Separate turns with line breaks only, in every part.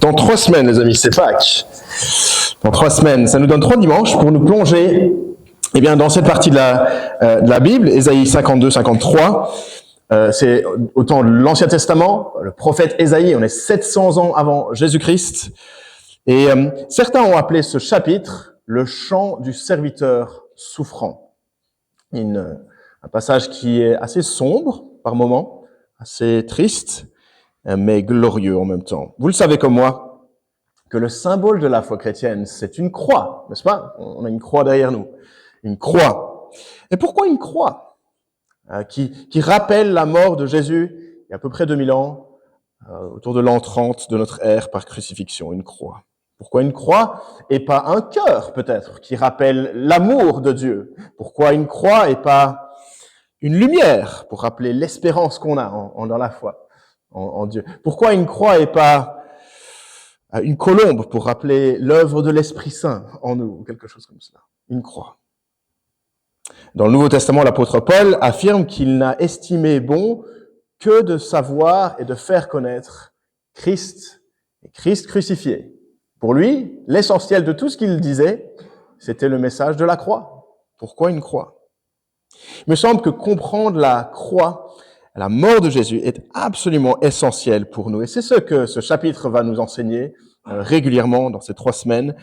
Dans 3 semaines, les amis, c'est Pâques. Dans 3 semaines, ça nous donne 3 dimanches pour nous plonger dans cette partie de la Bible, Ésaïe 52, 53. C'est autant l'Ancien Testament, le prophète Ésaïe, on est 700 ans avant Jésus-Christ. Et certains ont appelé ce chapitre le chant du serviteur souffrant. Un passage qui est assez sombre par moments, assez triste, mais glorieux en même temps. Vous le savez comme moi, que le symbole de la foi chrétienne, c'est une croix, n'est-ce pas? On a une croix derrière nous. Une croix. Et pourquoi une croix qui rappelle la mort de Jésus il y a à peu près 2000 ans, autour de l'an 30 de notre ère par crucifixion, une croix. Pourquoi une croix et pas un cœur peut-être qui rappelle l'amour de Dieu? Pourquoi une croix et pas une lumière pour rappeler l'espérance qu'on a dans la foi en Dieu? Pourquoi une croix et pas une colombe pour rappeler l'œuvre de l'Esprit Saint en nous, ou quelque chose comme cela? Une croix. Dans le Nouveau Testament, l'apôtre Paul affirme qu'il n'a estimé bon que de savoir et de faire connaître Christ et Christ crucifié. Pour lui, l'essentiel de tout ce qu'il disait, c'était le message de la croix. Pourquoi une croix? Il me semble que comprendre la croix, la mort de Jésus, est absolument essentiel pour nous. Et c'est ce que ce chapitre va nous enseigner régulièrement dans ces 3 semaines.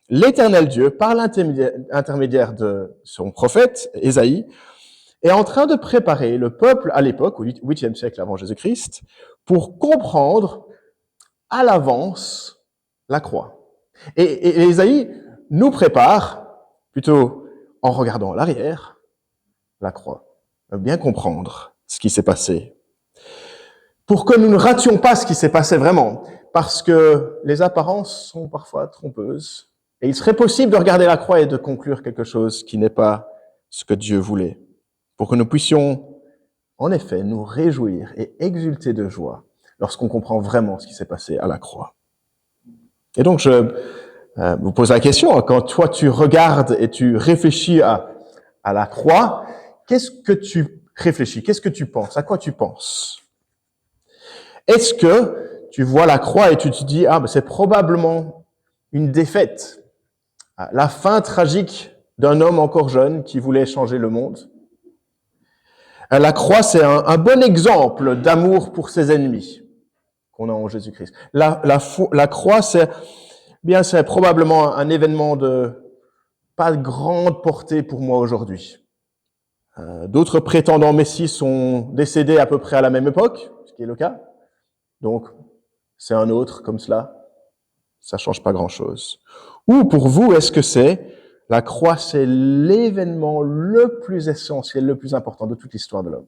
L'Éternel Dieu, par l'intermédiaire de son prophète, Ésaïe, est en train de préparer le peuple à l'époque, au 8e siècle avant Jésus-Christ, pour comprendre à l'avance la croix. Et Ésaïe nous prépare, plutôt en regardant à l'arrière, la croix. Bien comprendre ce qui s'est passé. Pour que nous ne rations pas ce qui s'est passé vraiment, parce que les apparences sont parfois trompeuses. Et il serait possible de regarder la croix et de conclure quelque chose qui n'est pas ce que Dieu voulait. Pour que nous puissions, en effet, nous réjouir et exulter de joie lorsqu'on comprend vraiment ce qui s'est passé à la croix. Et donc, je vous pose la question, quand toi tu regardes et tu réfléchis à la croix, qu'est-ce que tu réfléchis? Qu'est-ce que tu penses? À quoi tu penses? Est-ce que tu vois la croix et tu te dis, c'est probablement une défaite, la fin tragique d'un homme encore jeune qui voulait changer le monde? La croix, c'est un bon exemple d'amour pour ses ennemis qu'on a en Jésus-Christ. La croix, c'est probablement un événement de pas de grande portée pour moi aujourd'hui. D'autres prétendants Messie sont décédés à peu près à la même époque, ce qui est le cas. Donc, c'est un autre comme cela. Ça change pas grand-chose. Ou pour vous, est-ce que la croix, c'est l'événement le plus essentiel, le plus important de toute l'histoire de l'homme?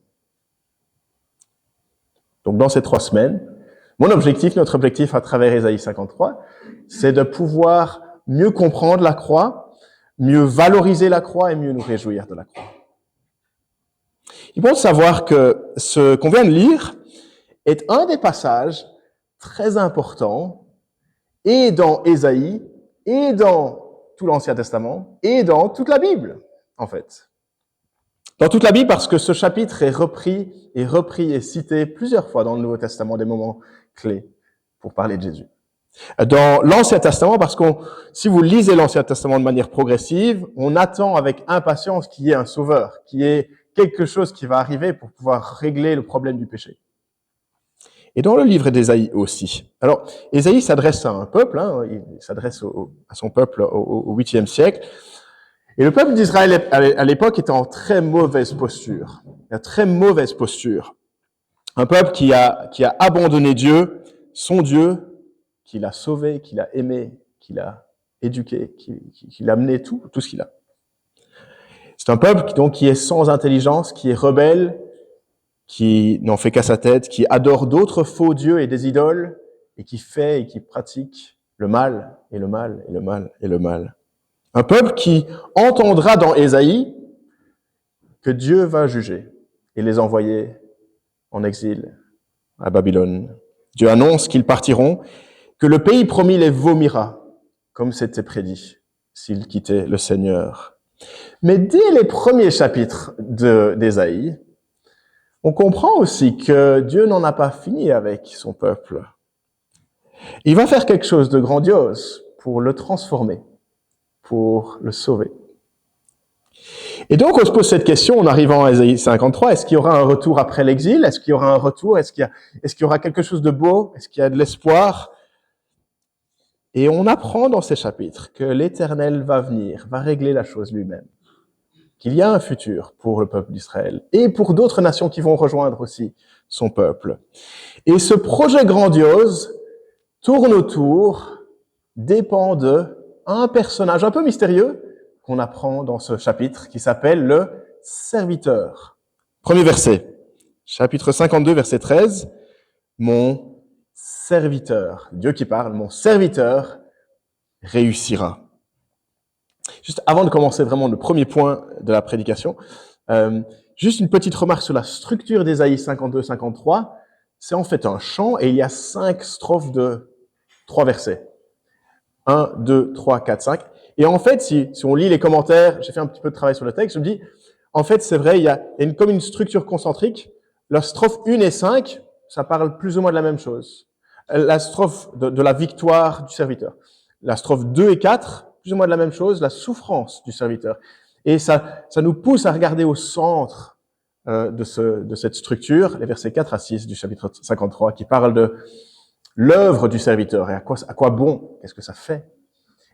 Donc, dans ces 3 semaines, notre objectif à travers Ésaïe 53, c'est de pouvoir mieux comprendre la croix, mieux valoriser la croix et mieux nous réjouir de la croix. Il faut savoir que ce qu'on vient de lire est un des passages très importants et dans Ésaïe, et dans tout l'Ancien Testament, et dans toute la Bible, en fait. Dans toute la Bible, parce que ce chapitre est repris et cité plusieurs fois dans le Nouveau Testament, des moments clés pour parler de Jésus. Dans l'Ancien Testament, parce si vous lisez l'Ancien Testament de manière progressive, on attend avec impatience qu'il y ait un sauveur, qu'il y ait quelque chose qui va arriver pour pouvoir régler le problème du péché. Et dans le livre d'Ésaïe aussi. Alors, Ésaïe s'adresse à un peuple, il s'adresse à son peuple au 8e siècle. Et le peuple d'Israël, à l'époque, était en très mauvaise posture. Une très mauvaise posture. Un peuple qui a abandonné Dieu, son Dieu, qui l'a sauvé, qui l'a aimé, qui l'a éduqué, qui l'a mené tout ce qu'il a. C'est un peuple qui est sans intelligence, qui est rebelle, qui n'en fait qu'à sa tête, qui adore d'autres faux dieux et des idoles, et qui fait et qui pratique le mal, et le mal, et le mal, et le mal. Un peuple qui entendra dans Ésaïe que Dieu va juger et les envoyer en exil à Babylone. Dieu annonce qu'ils partiront, que le pays promis les vomira, comme c'était prédit, s'ils quittaient le Seigneur. Mais dès les premiers chapitres d'Ésaïe, on comprend aussi que Dieu n'en a pas fini avec son peuple. Il va faire quelque chose de grandiose pour le transformer, pour le sauver. Et donc, on se pose cette question en arrivant à Ésaïe 53, est-ce qu'il y aura un retour après l'exil? Est-ce qu'il y aura un retour? Est-ce qu'il y aura quelque chose de beau? Est-ce qu'il y a de l'espoir? Et on apprend dans ces chapitres que l'Éternel va venir, va régler la chose lui-même. Qu'il y a un futur pour le peuple d'Israël et pour d'autres nations qui vont rejoindre aussi son peuple. Et ce projet grandiose tourne autour, dépend de un personnage un peu mystérieux qu'on apprend dans ce chapitre qui s'appelle le serviteur. Premier verset, chapitre 52, verset 13. Mon serviteur, Dieu qui parle, mon serviteur réussira. Juste avant de commencer vraiment le premier point de la prédication, juste une petite remarque sur la structure d'Ésaïe 52-53. C'est en fait un chant et il y a 5 strophes de 3 versets. 1, 2, 3, 4, 5. Et en fait, si on lit les commentaires, j'ai fait un petit peu de travail sur le texte, je me dis, en fait, c'est vrai, il y a comme une structure concentrique. La strophe 1 et 5, ça parle plus ou moins de la même chose. La strophe de la victoire du serviteur. La strophe 2 et 4, plus ou moins de la même chose, la souffrance du serviteur. Et ça nous pousse à regarder au centre de cette structure, les versets 4 à 6 du chapitre 53, qui parlent de l'œuvre du serviteur et à quoi bon, qu'est-ce que ça fait.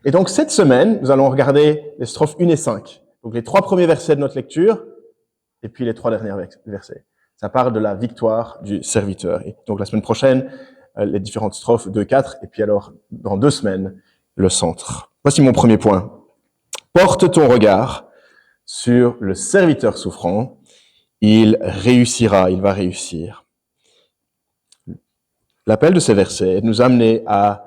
Et donc, cette semaine, nous allons regarder les strophes 1 et 5. Donc, les 3 premiers versets de notre lecture, et puis les 3 derniers versets. Ça parle de la victoire du serviteur. Et donc, la semaine prochaine, les différentes strophes 2, 4, et puis alors, dans 2 semaines, le centre. Voici mon premier point. Porte ton regard sur le serviteur souffrant. Il réussira, il va réussir. L'appel de ces versets est de nous amener à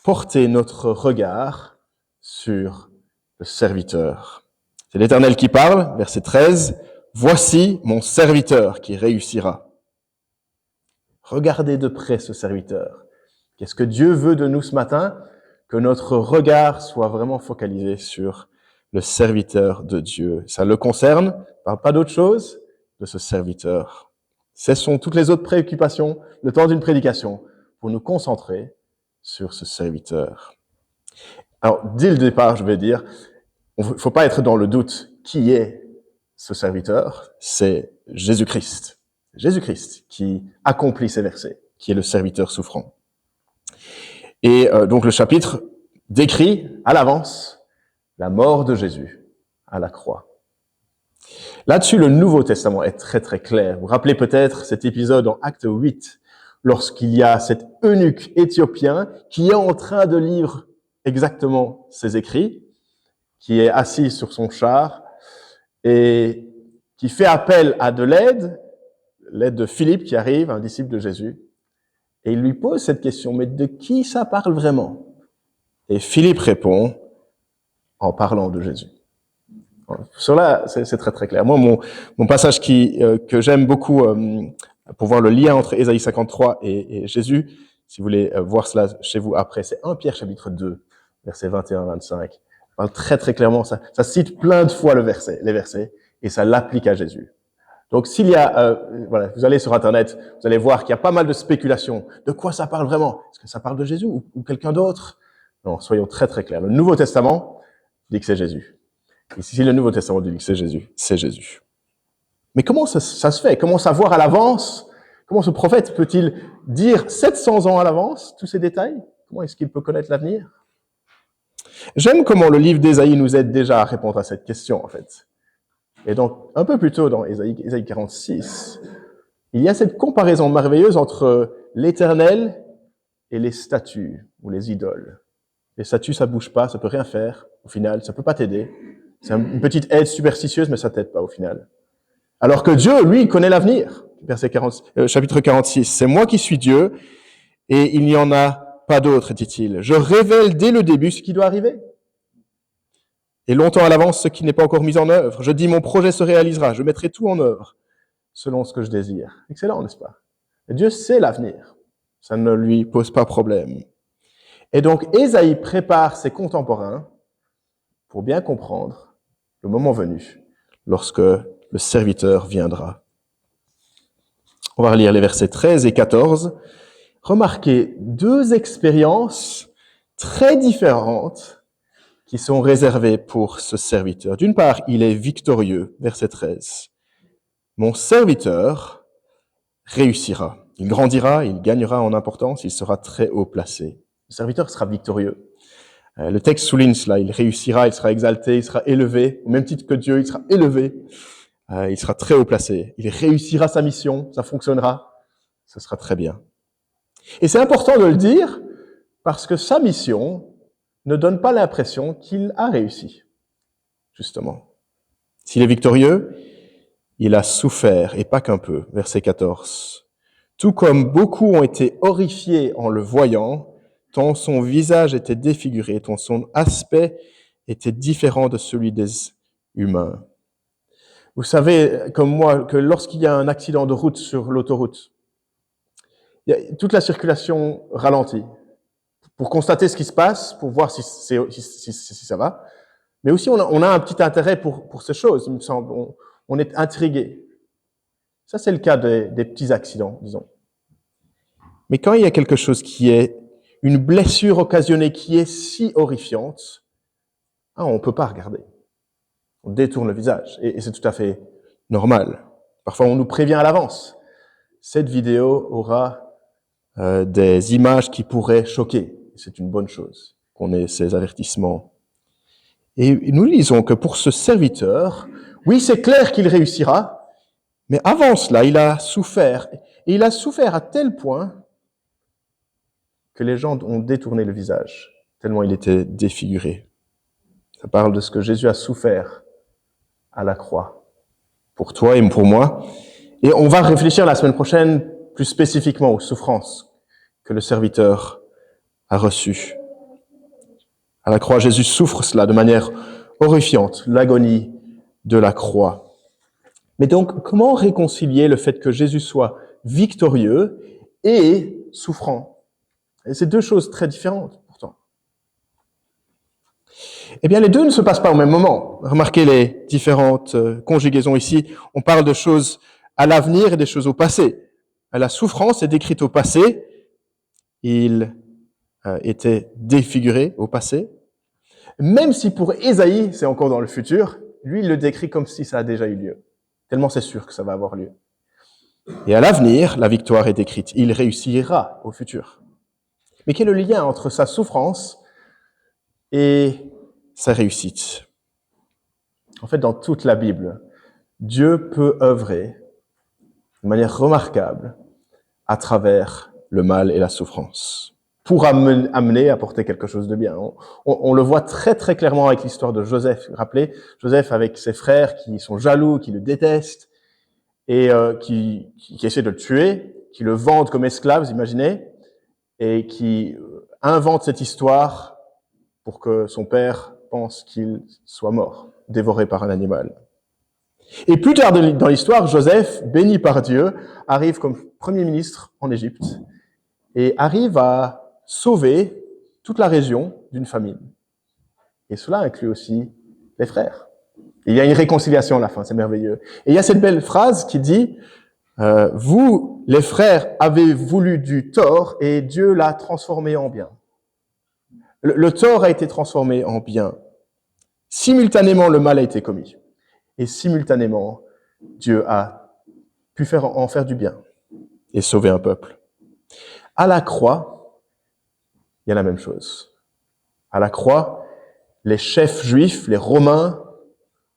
porter notre regard sur le serviteur. C'est l'Éternel qui parle, verset 13. Voici mon serviteur qui réussira. Regardez de près ce serviteur. Qu'est-ce que Dieu veut de nous ce matin? Que notre regard soit vraiment focalisé sur le serviteur de Dieu. Ça le concerne, ne parle pas d'autre chose, de ce serviteur. Cessons toutes les autres préoccupations, le temps d'une prédication, pour nous concentrer sur ce serviteur. Alors, dès le départ, je vais dire, il ne faut pas être dans le doute. Qui est ce serviteur? C'est Jésus-Christ. Jésus-Christ qui accomplit ces versets, qui est le serviteur souffrant. Et donc le chapitre décrit à l'avance la mort de Jésus à la croix. Là-dessus, le Nouveau Testament est très très clair. Vous vous rappelez peut-être cet épisode en Acte 8, lorsqu'il y a cet eunuque éthiopien qui est en train de lire exactement ses écrits, qui est assis sur son char et qui fait appel à de l'aide de Philippe qui arrive, un disciple de Jésus, et il lui pose cette question, mais de qui ça parle vraiment? Et Philippe répond en parlant de Jésus. Sur là, c'est très très clair. Moi, mon passage que j'aime beaucoup pour voir le lien entre Ésaïe 53 et Jésus, si vous voulez voir cela chez vous après, c'est 1 Pierre chapitre 2, versets 21-25. Il parle très très clairement, ça cite plein de fois les versets, et ça l'applique à Jésus. Donc s'il y a, voilà, vous allez sur Internet, vous allez voir qu'il y a pas mal de spéculations. De quoi ça parle vraiment? Est-ce que ça parle de Jésus ou quelqu'un d'autre? Non, soyons très très clairs. Le Nouveau Testament dit que c'est Jésus. Et si le Nouveau Testament dit que c'est Jésus, c'est Jésus. Mais comment ça se fait? Comment savoir à l'avance? Comment ce prophète peut-il dire 700 ans à l'avance tous ces détails? Comment est-ce qu'il peut connaître l'avenir? J'aime comment le livre d'Ésaïe nous aide déjà à répondre à cette question, en fait. Et donc, un peu plus tôt dans Ésaïe 46, il y a cette comparaison merveilleuse entre l'Éternel et les statues ou les idoles. Les statues, ça bouge pas, ça peut rien faire. Au final, ça peut pas t'aider. C'est une petite aide superstitieuse, mais ça t'aide pas au final. Alors que Dieu, lui, connaît l'avenir. Chapitre 46. C'est moi qui suis Dieu et il n'y en a pas d'autre, dit-il. Je révèle dès le début ce qui doit arriver. Et longtemps à l'avance ce qui n'est pas encore mis en œuvre. Je dis mon projet se réalisera. Je mettrai tout en œuvre selon ce que je désire. Excellent, n'est-ce pas? Et Dieu sait l'avenir. Ça ne lui pose pas problème. Et donc, Ésaïe prépare ses contemporains pour bien comprendre le moment venu, lorsque le serviteur viendra. On va relire les versets 13 et 14. remarquez deux expériences très différentes qui sont réservées pour ce serviteur. D'une part, il est victorieux, verset 13. Mon serviteur réussira. Il grandira, il gagnera en importance, il sera très haut placé. Le serviteur sera victorieux. Le texte souligne cela, il réussira, il sera exalté, il sera élevé, au même titre que Dieu, il sera élevé, il sera très haut placé. Il réussira sa mission, ça fonctionnera, ce sera très bien. Et c'est important de le dire parce que sa mission ne donne pas l'impression qu'il a réussi, justement. S'il est victorieux, il a souffert, et pas qu'un peu, verset 14. Tout comme beaucoup ont été horrifiés en le voyant, tant son visage était défiguré, tant son aspect était différent de celui des humains. Vous savez, comme moi, que lorsqu'il y a un accident de route sur l'autoroute, toute la circulation ralentit pour constater ce qui se passe, pour voir si ça va. Mais aussi, on a un petit intérêt pour ces choses, il me semble. On est intrigué. Ça, c'est le cas des petits accidents, disons. Mais quand il y a quelque chose qui est une blessure occasionnée qui est si horrifiante, on ne peut pas regarder. On détourne le visage. Et c'est tout à fait normal. Parfois, on nous prévient à l'avance. Cette vidéo aura des images qui pourraient choquer. C'est une bonne chose qu'on ait ces avertissements. Et nous lisons que pour ce serviteur, oui, c'est clair qu'il réussira, mais avant cela, il a souffert. Et il a souffert à tel point que les gens ont détourné le visage, tellement il était défiguré. Ça parle de ce que Jésus a souffert à la croix, pour toi et pour moi. Et on va réfléchir la semaine prochaine plus spécifiquement aux souffrances que le serviteur a reçues. À la croix, Jésus souffre cela de manière horrifiante, l'agonie de la croix. Mais donc, comment réconcilier le fait que Jésus soit victorieux et souffrant? Et c'est deux choses très différentes, pourtant. Eh bien, les deux ne se passent pas au même moment. Remarquez les différentes conjugaisons ici. On parle de choses à l'avenir et des choses au passé. La souffrance est décrite au passé. Il était défiguré au passé. Même si pour Ésaïe, c'est encore dans le futur, lui, il le décrit comme si ça a déjà eu lieu. Tellement c'est sûr que ça va avoir lieu. Et à l'avenir, la victoire est décrite. Il réussira au futur. Mais quel est le lien entre sa souffrance et sa réussite? En fait, dans toute la Bible, Dieu peut œuvrer de manière remarquable à travers le mal et la souffrance pour amener, apporter quelque chose de bien. On le voit très très clairement avec l'histoire de Joseph. Vous vous rappelez, Joseph avec ses frères qui sont jaloux, qui le détestent et qui essaient de le tuer, qui le vendent comme esclave, vous imaginez, et qui invente cette histoire pour que son père pense qu'il soit mort, dévoré par un animal. Et plus tard dans l'histoire, Joseph, béni par Dieu, arrive comme premier ministre en Égypte et arrive à sauver toute la région d'une famine. Et cela inclut aussi les frères. Et il y a une réconciliation à la fin, c'est merveilleux. Et il y a cette belle phrase qui dit vous, les frères, avez voulu du tort et Dieu l'a transformé en bien. Le tort a été transformé en bien. Simultanément, le mal a été commis. Et simultanément, Dieu a pu en faire du bien et sauver un peuple. À la croix, il y a la même chose. À la croix, les chefs juifs, les Romains,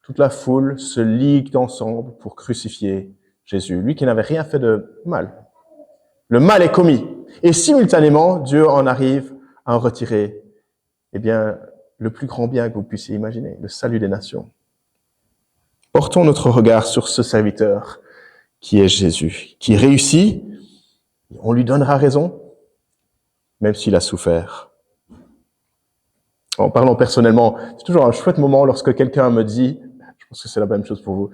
toute la foule se liguent ensemble pour crucifier Jésus, lui qui n'avait rien fait de mal. Le mal est commis. Et simultanément, Dieu en arrive à en retirer, le plus grand bien que vous puissiez imaginer, le salut des nations. Portons notre regard sur ce serviteur qui est Jésus, qui réussit, on lui donnera raison, même s'il a souffert. En parlant personnellement, c'est toujours un chouette moment lorsque quelqu'un me dit, je pense que c'est la même chose pour vous,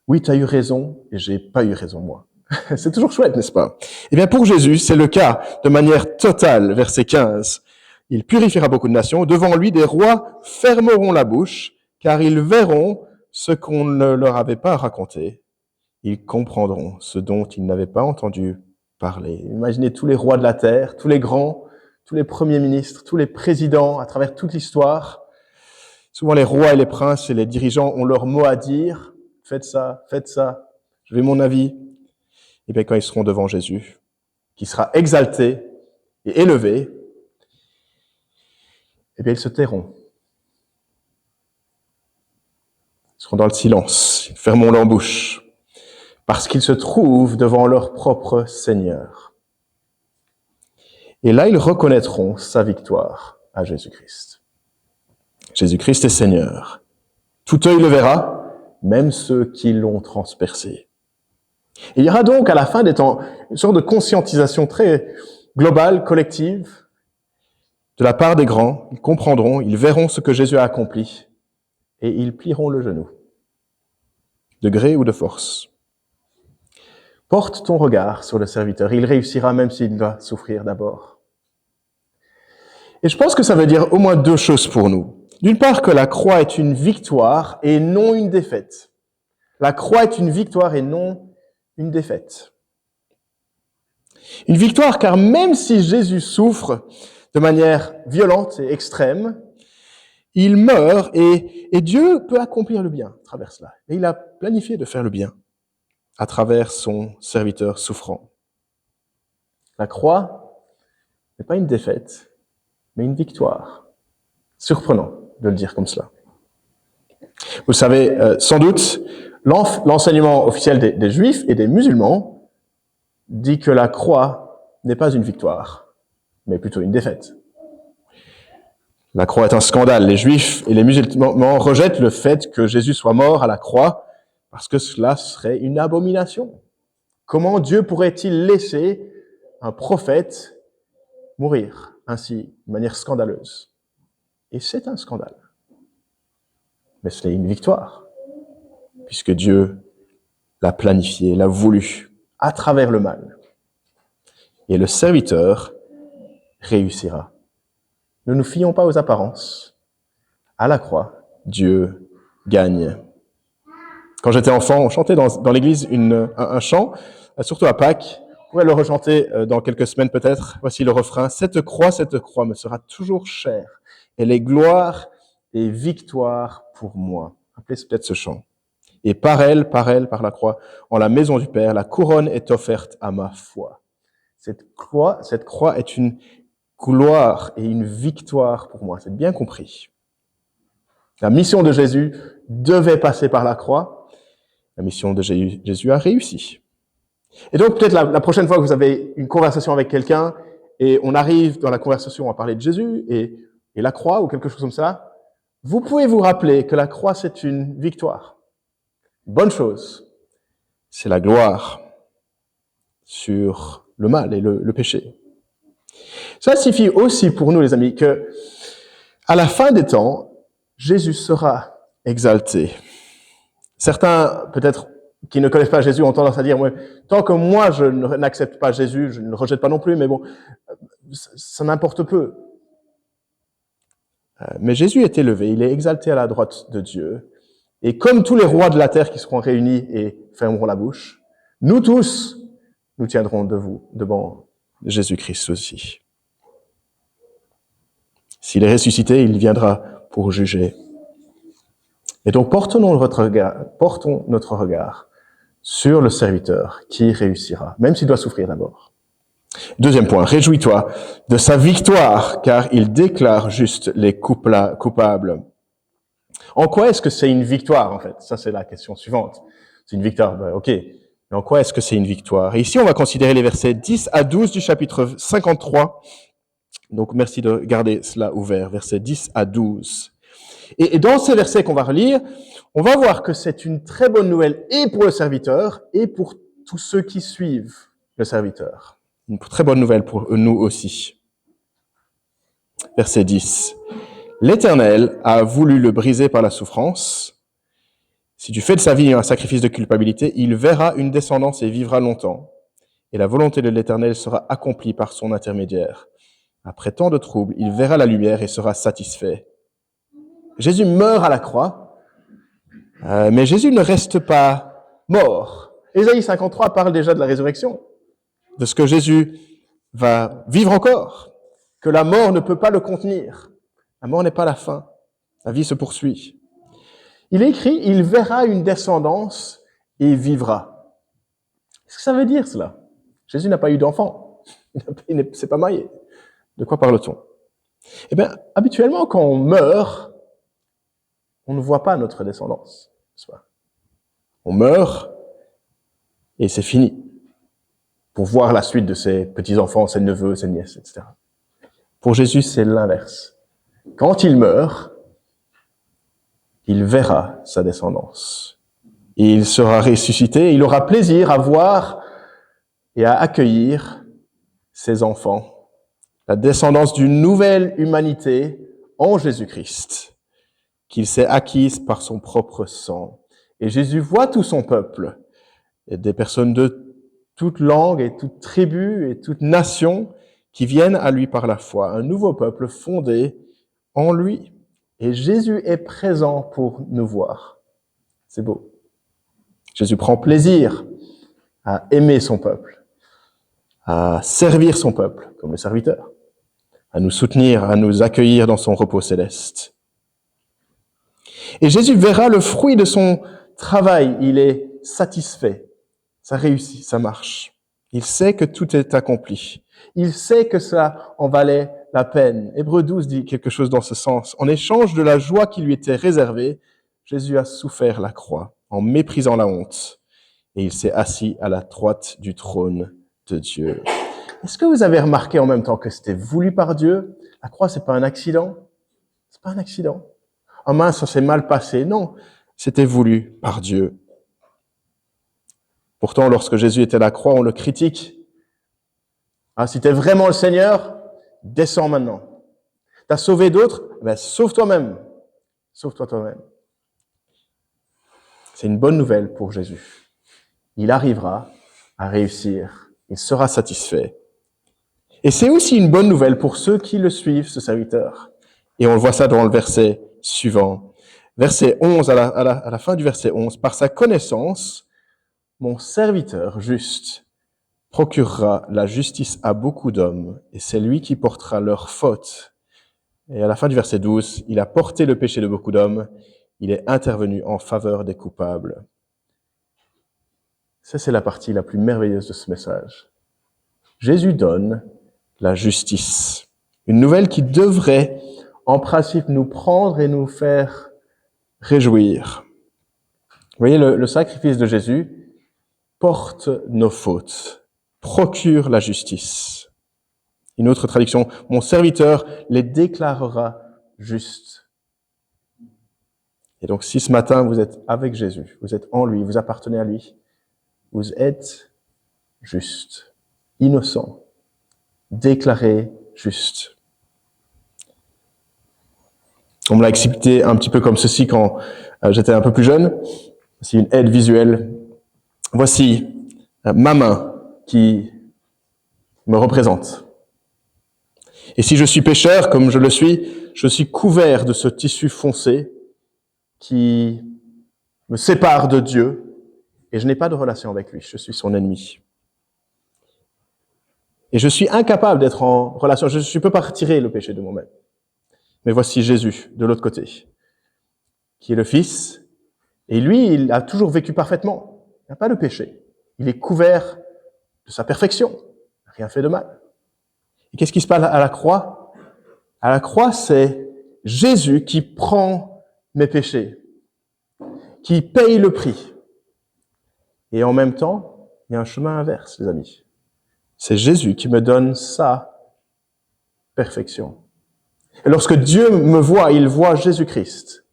oui, tu as eu raison et j'ai pas eu raison moi. C'est toujours chouette, n'est-ce pas? Eh bien, pour Jésus, c'est le cas de manière totale, verset 15. Il purifiera beaucoup de nations. Devant lui, des rois fermeront la bouche, car ils verront ce qu'on ne leur avait pas raconté. Ils comprendront ce dont ils n'avaient pas entendu parler. Imaginez tous les rois de la terre, tous les grands, tous les premiers ministres, tous les présidents à travers toute l'histoire. Souvent les rois et les princes et les dirigeants ont leur mot à dire. Faites ça, je vais mon avis. Et bien quand ils seront devant Jésus, qui sera exalté et élevé, eh bien ils se tairont. Ils seront dans le silence, ils fermeront leur bouche, parce qu'ils se trouvent devant leur propre Seigneur. Et là, ils reconnaîtront sa victoire à Jésus-Christ. Jésus-Christ est Seigneur. Tout œil le verra, même ceux qui l'ont transpercé. Et il y aura donc à la fin des temps une sorte de conscientisation très globale, collective, de la part des grands. Ils comprendront, ils verront ce que Jésus a accompli et ils plieront le genou, de gré ou de force. Porte ton regard sur le serviteur, il réussira même s'il doit souffrir d'abord. Et je pense que ça veut dire au moins deux choses pour nous. D'une part, que la croix est une victoire et non une défaite. La croix est une victoire et non une défaite. Une victoire car même si Jésus souffre de manière violente et extrême, il meurt et Dieu peut accomplir le bien à travers cela. Et il a planifié de faire le bien à travers son serviteur souffrant. La croix n'est pas une défaite, mais une victoire. Surprenant de le dire comme cela. Vous savez, sans doute, l'enseignement officiel des Juifs et des musulmans dit que la croix n'est pas une victoire, mais plutôt une défaite. La croix est un scandale. Les Juifs et les musulmans rejettent le fait que Jésus soit mort à la croix parce que cela serait une abomination. Comment Dieu pourrait-il laisser un prophète mourir ainsi, de manière scandaleuse? Et c'est un scandale. Mais c'est une victoire, puisque Dieu l'a planifié, l'a voulu, à travers le mal. Et le serviteur réussira. Ne nous fions pas aux apparences. À la croix, Dieu gagne. Quand j'étais enfant, on chantait dans l'église un chant, surtout à Pâques. On pourrait le rechanter dans quelques semaines peut-être. Voici le refrain. Cette croix me sera toujours chère. Elle est gloire et victoire pour moi. Rappelez peut-être ce chant. Et par la croix, en la maison du Père, la couronne est offerte à ma foi. Cette croix est une gloire et une victoire pour moi. C'est bien compris. La mission de Jésus devait passer par la croix. La mission de Jésus a réussi. Et donc, peut-être la prochaine fois que vous avez une conversation avec quelqu'un et on arrive dans la conversation à parler de Jésus et la croix ou quelque chose comme ça, vous pouvez vous rappeler que la croix, c'est une victoire. Bonne chose, c'est la gloire sur le mal et le péché. Ça signifie aussi pour nous, les amis, que à la fin des temps, Jésus sera exalté. Certains, peut-être, qui ne connaissent pas Jésus ont tendance à dire, tant que moi je n'accepte pas Jésus, je ne le rejette pas non plus, mais bon, ça n'importe peu. Mais Jésus est élevé, il est exalté à la droite de Dieu. Et comme tous les rois de la terre qui seront réunis et fermeront la bouche, nous tous, nous tiendrons devant Jésus-Christ aussi. S'il est ressuscité, il viendra pour juger. Et donc, portons notre regard sur le serviteur qui réussira, même s'il doit souffrir d'abord. Deuxième point, réjouis-toi de sa victoire, car il déclare juste les coupables. En quoi est-ce que c'est une victoire, en fait? Ça, c'est la question suivante. C'est une victoire, ok. Mais en quoi est-ce que c'est une victoire? Et ici, on va considérer les versets 10 à 12 du chapitre 53. Donc, merci de garder cela ouvert, versets 10 à 12. Et dans ces versets qu'on va relire, on va voir que c'est une très bonne nouvelle et pour le serviteur et pour tous ceux qui suivent le serviteur. Une très bonne nouvelle pour nous aussi. Verset 10. L'Éternel a voulu le briser par la souffrance. Si tu fais de sa vie un sacrifice de culpabilité, il verra une descendance et vivra longtemps. Et la volonté de l'Éternel sera accomplie par son intermédiaire. Après tant de troubles, il verra la lumière et sera satisfait. Jésus meurt à la croix, mais Jésus ne reste pas mort. Ésaïe 53 parle déjà de la résurrection. de ce que Jésus va vivre encore, que la mort ne peut pas le contenir. La mort n'est pas la fin, la vie se poursuit. Il est écrit, il verra une descendance et vivra. Qu'est-ce que ça veut dire cela? Jésus n'a pas eu d'enfant, il ne s'est pas marié. De quoi parle-t-on? Eh bien, habituellement, quand on meurt, on ne voit pas notre descendance. On meurt et c'est fini. Pour voir la suite de ses petits-enfants, ses neveux, ses nièces, etc. Pour Jésus, c'est l'inverse. Quand il meurt, il verra sa descendance. Et il sera ressuscité, il aura plaisir à voir et à accueillir ses enfants. La descendance d'une nouvelle humanité en Jésus-Christ, qu'il s'est acquise par son propre sang. Et Jésus voit tout son peuple, et des personnes de toute langue et toute tribu et toute nation qui viennent à lui par la foi, un nouveau peuple fondé en lui. Et Jésus est présent pour nous voir. C'est beau. Jésus prend plaisir à aimer son peuple, à servir son peuple comme le serviteur, à nous soutenir, à nous accueillir dans son repos céleste. Et Jésus verra le fruit de son travail. Il est satisfait. Ça réussit, ça marche. Il sait que tout est accompli. Il sait que ça en valait la peine. Hébreux 12 dit quelque chose dans ce sens. En échange de la joie qui lui était réservée, Jésus a souffert la croix en méprisant la honte. Et il s'est assis à la droite du trône de Dieu. Est-ce que vous avez remarqué en même temps que c'était voulu par Dieu? La croix, c'est pas un accident. C'est pas un accident. Ah mince, ça s'est mal passé. Non, c'était voulu par Dieu. Pourtant, lorsque Jésus était à la croix, on le critique. Ah, si t'es vraiment le Seigneur, descends maintenant. T'as sauvé d'autres, ben sauve toi-même. Sauve-toi toi-même. C'est une bonne nouvelle pour Jésus. Il arrivera à réussir. Il sera satisfait. Et c'est aussi une bonne nouvelle pour ceux qui le suivent, ce serviteur. Et on le voit ça dans le verset suivant. Verset 11, à la fin du verset 11. Par sa connaissance, mon serviteur juste procurera la justice à beaucoup d'hommes, et c'est lui qui portera leurs fautes. Et à la fin du verset 12, il a porté le péché de beaucoup d'hommes, il est intervenu en faveur des coupables. Ça, c'est la partie la plus merveilleuse de ce message. Jésus donne la justice. Une nouvelle qui devrait, en principe, nous prendre et nous faire réjouir. Vous voyez, le sacrifice de Jésus porte nos fautes, procure la justice. Une autre traduction, mon serviteur les déclarera justes. Et donc, si ce matin vous êtes avec Jésus, vous êtes en lui, vous appartenez à lui, vous êtes juste, innocent, déclaré juste. On me l'a expliqué un petit peu comme ceci quand j'étais un peu plus jeune. C'est une aide visuelle. Voici ma main qui me représente. Et si je suis pécheur, comme je le suis, je suis couvert de ce tissu foncé qui me sépare de Dieu et je n'ai pas de relation avec lui. Je suis son ennemi. Et je suis incapable d'être en relation. Je ne peux pas retirer le péché de moi-même. Mais voici Jésus, de l'autre côté, qui est le Fils. Et lui, il a toujours vécu parfaitement. Il n'a pas de péché. Il est couvert de sa perfection. Il n'a rien fait de mal. Et qu'est-ce qui se passe à la croix? À la croix, c'est Jésus qui prend mes péchés, qui paye le prix. Et en même temps, il y a un chemin inverse, les amis. C'est Jésus qui me donne sa perfection. Et lorsque Dieu me voit, il voit Jésus-Christ.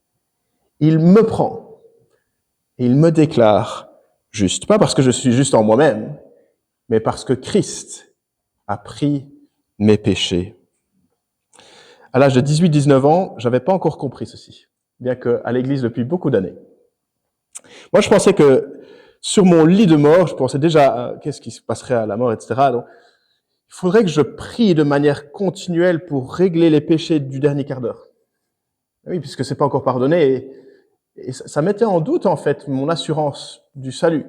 Il me prend et il me déclare juste. Pas parce que je suis juste en moi-même, mais parce que Christ a pris mes péchés. À l'âge de 18-19 ans, j'avais pas encore compris ceci, bien qu'à l'église depuis beaucoup d'années. Moi, je pensais que sur mon lit de mort, je pensais déjà qu'est-ce qui se passerait à la mort, etc. Donc, il faudrait que je prie de manière continuelle pour régler les péchés du dernier quart d'heure. Oui, puisque c'est pas encore pardonné. Et ça mettait en doute, en fait, mon assurance du salut.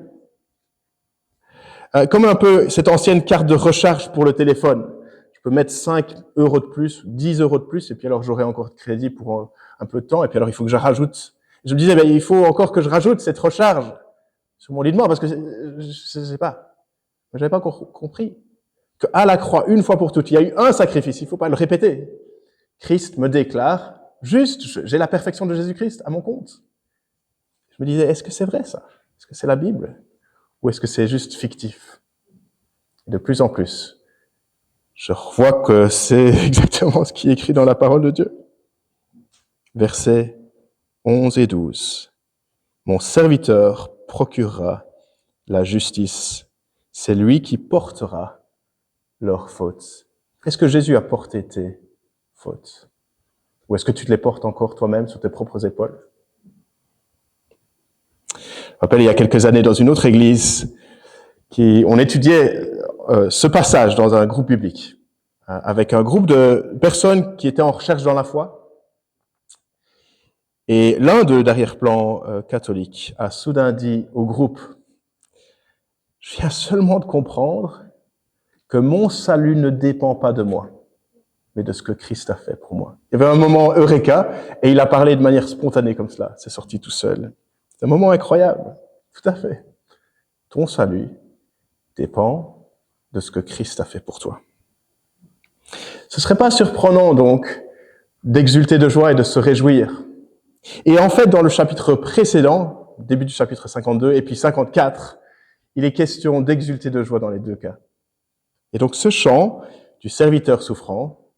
Comme un peu cette ancienne carte de recharge pour le téléphone. Je peux mettre 5 euros de plus, 10 euros de plus, et puis alors j'aurai encore de crédit pour un peu de temps, et puis alors il faut que je rajoute. Je me disais, il faut encore que je rajoute cette recharge sur mon lit de mort, parce que je sais pas. J'avais pas encore compris qu'à la croix, une fois pour toutes, il y a eu un sacrifice, il faut pas le répéter. Christ me déclare, juste, j'ai la perfection de Jésus-Christ à mon compte. Je me disais, est-ce que c'est vrai ça? Est-ce que c'est la Bible? Ou est-ce que c'est juste fictif? Et de plus en plus, je vois que c'est exactement ce qui est écrit dans la parole de Dieu. Versets 11 et 12. Mon serviteur procurera la justice. C'est lui qui portera leurs fautes. Est-ce que Jésus a porté tes fautes? Ou est-ce que tu te les portes encore toi-même sur tes propres épaules? Je me rappelle, il y a quelques années, dans une autre église, on étudiait ce passage dans un groupe biblique, avec un groupe de personnes qui étaient en recherche dans la foi. Et l'un d'arrière-plan catholique a soudain dit au groupe, « Je viens seulement de comprendre que mon salut ne dépend pas de moi, mais de ce que Christ a fait pour moi. » Il y avait un moment eureka, et il a parlé de manière spontanée comme cela. C'est sorti tout seul. C'est un moment incroyable. Tout à fait. Ton salut dépend de ce que Christ a fait pour toi. Ce serait pas surprenant, donc, d'exulter de joie et de se réjouir. Et en fait, dans le chapitre précédent, début du chapitre 52 et puis 54, il est question d'exulter de joie dans les deux cas. Et donc, ce chant du serviteur souffrant,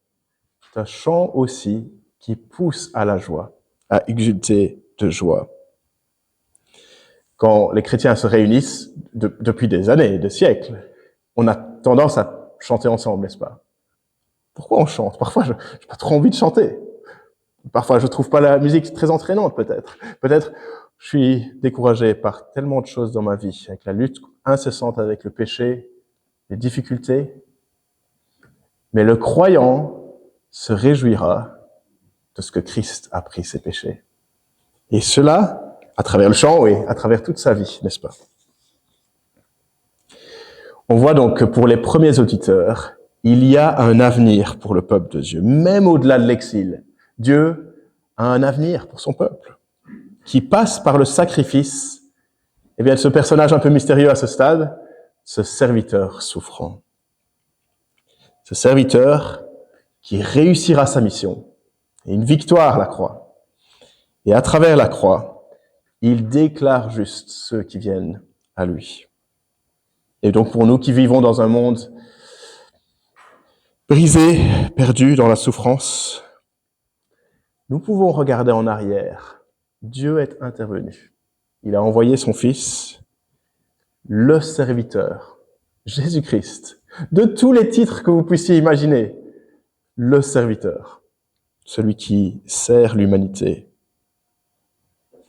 c'est un chant aussi qui pousse à la joie, à exulter de joie. Quand les chrétiens se réunissent depuis des années, des siècles, on a tendance à chanter ensemble, n'est-ce pas? Pourquoi on chante? Parfois, je n'ai pas trop envie de chanter. Parfois, je trouve pas la musique très entraînante, peut-être. Peut-être, je suis découragé par tellement de choses dans ma vie, avec la lutte incessante avec le péché, les difficultés. Mais le croyant se réjouira de ce que Christ a pris ses péchés. Et cela, à travers le chant, oui, à travers toute sa vie, n'est-ce pas? On voit donc que pour les premiers auditeurs, il y a un avenir pour le peuple de Dieu, même au-delà de l'exil. Dieu a un avenir pour son peuple, qui passe par le sacrifice, eh bien, ce personnage un peu mystérieux à ce stade, ce serviteur souffrant. Ce serviteur qui réussira sa mission, et une victoire la croix. Et à travers la croix, il déclare juste ceux qui viennent à lui. Et donc pour nous qui vivons dans un monde brisé, perdu dans la souffrance, nous pouvons regarder en arrière. Dieu est intervenu. Il a envoyé son Fils, le serviteur, Jésus-Christ, de tous les titres que vous puissiez imaginer, le serviteur, celui qui sert l'humanité.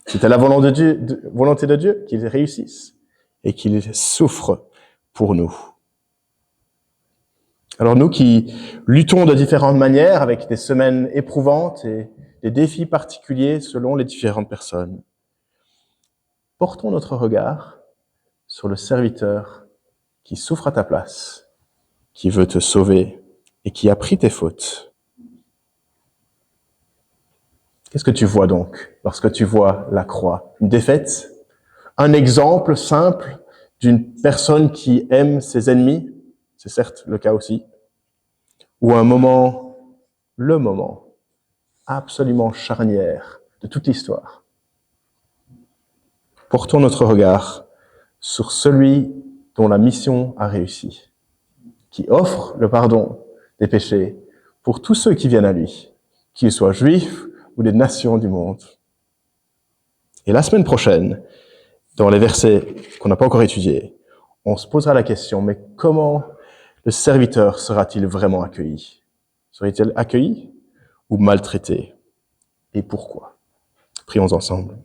C'était la volonté de Dieu qu'il réussisse et qu'il souffre pour nous. Alors nous qui luttons de différentes manières avec des semaines éprouvantes et des défis particuliers selon les différentes personnes, portons notre regard sur le serviteur qui souffre à ta place, qui veut te sauver et qui a pris tes fautes. Qu'est-ce que tu vois donc lorsque tu vois la croix? Une défaite? Un exemple simple d'une personne qui aime ses ennemis? C'est certes le cas aussi. Ou un moment, le moment absolument charnière de toute l'histoire. Portons notre regard sur celui dont la mission a réussi, qui offre le pardon des péchés pour tous ceux qui viennent à lui, qu'ils soient juifs ou des nations du monde. Et la semaine prochaine, dans les versets qu'on n'a pas encore étudiés, on se posera la question, mais comment le serviteur sera-t-il vraiment accueilli? Serait-il accueilli ou maltraité? Et pourquoi? Prions ensemble.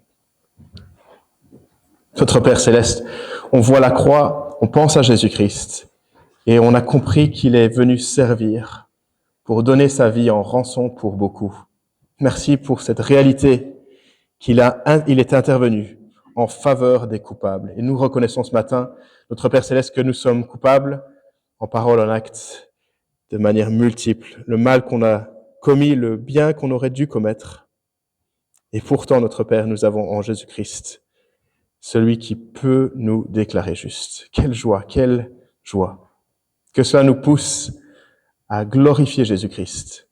Notre Père Céleste, on voit la croix, on pense à Jésus-Christ, et on a compris qu'il est venu servir pour donner sa vie en rançon pour beaucoup. Merci pour cette réalité il est intervenu en faveur des coupables. Et nous reconnaissons ce matin notre Père Céleste, que nous sommes coupables, en parole, en acte, de manière multiple. Le mal qu'on a commis, le bien qu'on aurait dû commettre. Et pourtant, notre Père, nous avons en Jésus-Christ celui qui peut nous déclarer justes. Quelle joie, quelle joie. Que cela nous pousse à glorifier Jésus-Christ,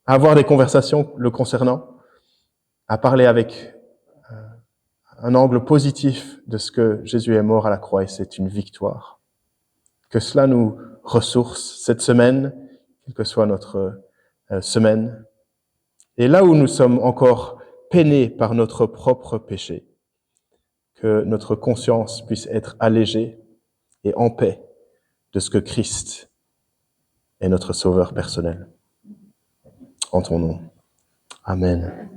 à avoir des conversations le concernant, à parler avec un angle positif de ce que Jésus est mort à la croix et c'est une victoire. Que cela nous ressource cette semaine, quelle que soit notre semaine. Et là où nous sommes encore peinés par notre propre péché, que notre conscience puisse être allégée et en paix de ce que Christ est notre sauveur personnel. En ton nom. Amen.